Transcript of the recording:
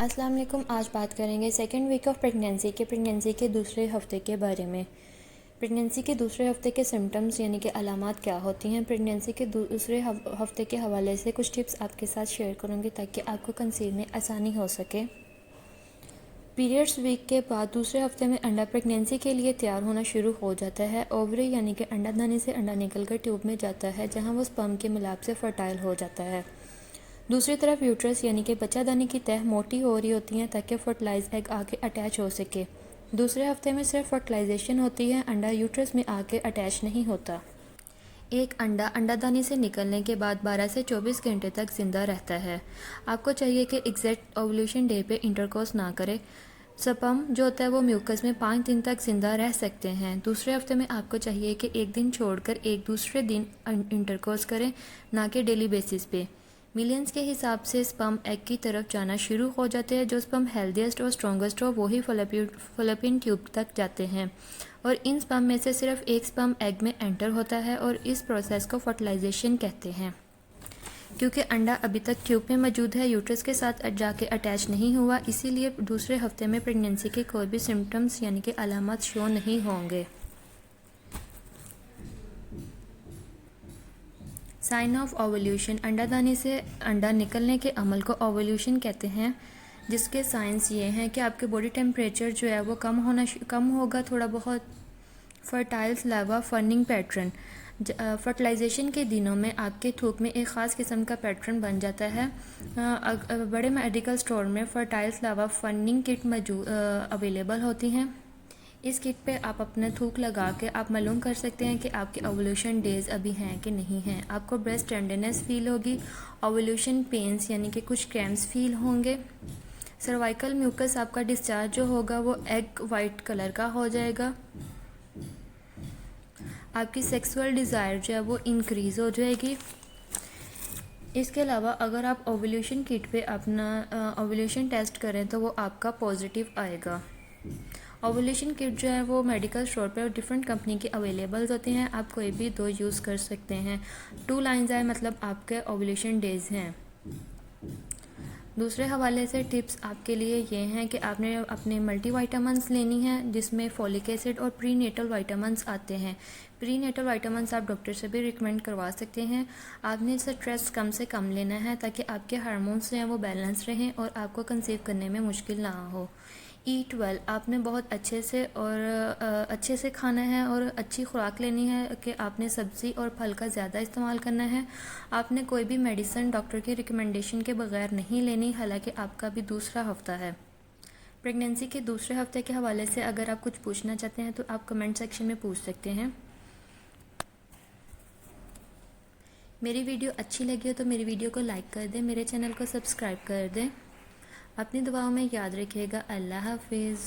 अस्सलाम वालेकुम। आज बात करेंगे सेकेंड वीक ऑफ प्रेगनेंसी के दूसरे हफ्ते के बारे में। प्रेगनेंसी के दूसरे हफ्ते के सिम्टम्स यानी कि अलामात क्या होती हैं। प्रेगनेंसी के दूसरे हफ्ते के हवाले से कुछ टिप्स आपके साथ शेयर करूँगी ताकि आपको कंसीव में आसानी हो सके। पीरियड्स वीक के बाद दूसरे हफ्ते में अंडा प्रेगनेंसी के लिए तैयार होना शुरू हो जाता है। ओवरी यानी कि अंडादानी से अंडा निकलकर ट्यूब में जाता है जहाँ वो स्पर्म के मिलाप से फर्टाइल हो जाता है। दूसरी तरफ यूट्रस यानी कि बच्चादानी की तह मोटी हो रही होती है ताकि फर्टिलाइज एग आके अटैच हो सके। दूसरे हफ्ते में सिर्फ फर्टिलाइजेशन होती है, अंडा यूट्रस में आके अटैच नहीं होता। एक अंडा अंडादानी से निकलने के बाद 12 से 24 घंटे तक जिंदा रहता है। आपको चाहिए कि एग्जैक्ट ओवुलेशन डे पे इंटरकोर्स ना करें। स्पर्म जो होता है वो म्यूकस में 5 दिन तक जिंदा रह सकते हैं। दूसरे हफ्ते में आपको चाहिए कि एक दिन छोड़कर एक दूसरे दिन इंटरकोर्स करें, ना कि डेली बेसिस पे। मिलियंस के हिसाब से स्पर्म एग की तरफ जाना शुरू हो जाते हैं। जो स्पर्म हेल्दीएस्ट और स्ट्रॉन्गेस्ट हो वही फलोपियन ट्यूब तक जाते हैं और इन स्पर्म में से सिर्फ एक स्पर्म एग में एंटर होता है और इस प्रोसेस को फर्टिलाइजेशन कहते हैं। क्योंकि अंडा अभी तक ट्यूब में मौजूद है, यूट्रस के साथ जाके अटैच नहीं हुआ, इसीलिए दूसरे हफ्ते में प्रेगनेंसी के कोई भी सिम्टम्स यानी कि अलामत शो नहीं होंगे। साइन ऑफ ओवुलेशन, अंडादानी से अंडा निकलने के अमल को ओवुलेशन कहते हैं, जिसके साइंस ये हैं कि आपके बॉडी टेम्परेचर जो है वो कम होगा थोड़ा बहुत। फर्टाइल लावा फर्निंग पैटर्न, फर्टिलाइजेशन के दिनों में आपके थूक में एक ख़ास किस्म का पैटर्न बन जाता है। बड़े मेडिकल स्टोर में फर्टाइल लावा फर्निंग किट अवेलेबल होती हैं। इस किट पे आप अपना थूक लगा के आप मालूम कर सकते हैं कि आपके ओवुलेशन डेज अभी हैं कि नहीं हैं। आपको ब्रेस्ट टेंडरनेस फील होगी, ओवुलेशन पेन्स यानी कि कुछ क्रैम्प्स फील होंगे। सर्वाइकल म्यूकस आपका डिस्चार्ज जो होगा वो एग वाइट कलर का हो जाएगा। आपकी सेक्सुअल डिज़ायर जो है वो इंक्रीज़ हो जाएगी। इसके अलावा अगर आप ओवुलेशन किट पे अपना ओवुलेशन टेस्ट करें तो वो आपका पॉजिटिव आएगा। ओवुलेशन किट जो है वो मेडिकल स्टोर पर डिफरेंट कंपनी के अवेलेबल होते हैं, आप कोई भी 2 यूज़ कर सकते हैं। 2 लाइन्स आए मतलब आपके ओवुलेशन डेज हैं। दूसरे हवाले से टिप्स आपके लिए ये हैं कि आपने अपने मल्टीविटामिन्स लेनी है जिसमें फॉलिक एसिड और प्रीनेटल विटामिन्स आते हैं। प्रीनेटल विटामिन्स आप डॉक्टर से भी रिकमेंड करवा सकते हैं। आपने स्ट्रेस कम से कम लेना है ताकि आपके हार्मोन्स जो हैं वो बैलेंस रहें और आपको कंसीव करने में मुश्किल ना हो। ईट वेल, आपने बहुत अच्छे से खाना है और अच्छी खुराक लेनी है कि आपने सब्ज़ी और फल का ज़्यादा इस्तेमाल करना है। आपने कोई भी मेडिसिन डॉक्टर की रिकमेंडेशन के बगैर नहीं लेनी, हालांकि आपका भी दूसरा हफ्ता है। प्रेगनेंसी के दूसरे हफ्ते के हवाले से अगर आप कुछ पूछना चाहते हैं तो आप कमेंट सेक्शन में पूछ सकते हैं। मेरी वीडियो अच्छी लगी हो तो मेरी वीडियो को लाइक कर दें, मेरे चैनल को सब्सक्राइब कर दें। अपनी दुआओं में याद रखिएगा। अल्लाह हाफिज़।